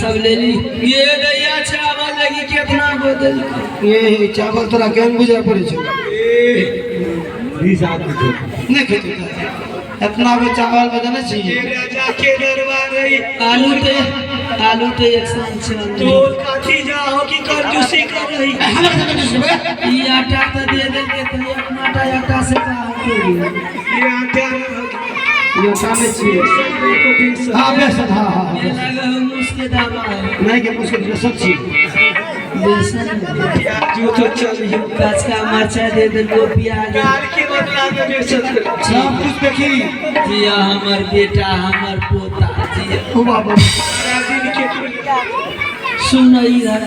सब ले ली। ये दैया चावल लगी कितना बोतल ये चावल तोरा केहन बुझा पड़े छो नहीं खेते इतना भी चावल बजाना चाहिए राजा के दरबार रही आलू तो 104 तो काठी जाओ की कंजूसी कर रही ये आटा तो दे देंगे तो अपना आटा से काम करिए। ये आटा ये सामने चाहिए हाँ बेसन हाँ हाँ ये लगा हम उसके दावा है नहीं के उसके बेसन चाहिए बेसन जो तो चलिए कचका मरचा दे दे लो प्याज कार के बदला में बेचत सब कुछ देखी जिया हमर बेटा हमर पोता जिया ओ बाबा दिन के सुन इधर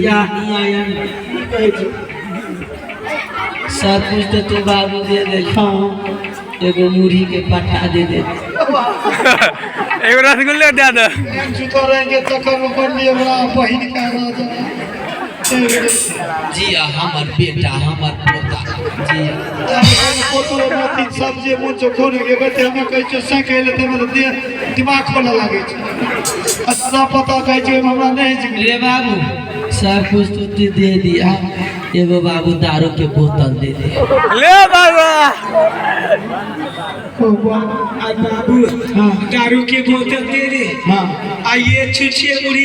या सब कुछ तो तू बाबू दे दे। हाँ एगो मुरही के पट्टा दे दे एगो रसगुल्ले दे दे तो रहेंगे तो कब बनिए बड़ा बहन का राजा जिया हमर बेटा हमर पोता जिया पोतरो मोती सब जे मुंह खोल के बैठे हमें कह छो से कहले ते मतलब दिमाग खोला लागे छै अच्छा पता कह छै हमरा नहीं जी रे बाबू सब कुछ तो तू दे दिया एगो बाबू दारू के बोतल दे दे ले बाबा ओ बाबा बाबू दारू के बोतल दे दे हाँ आइए छुछे मुड़ी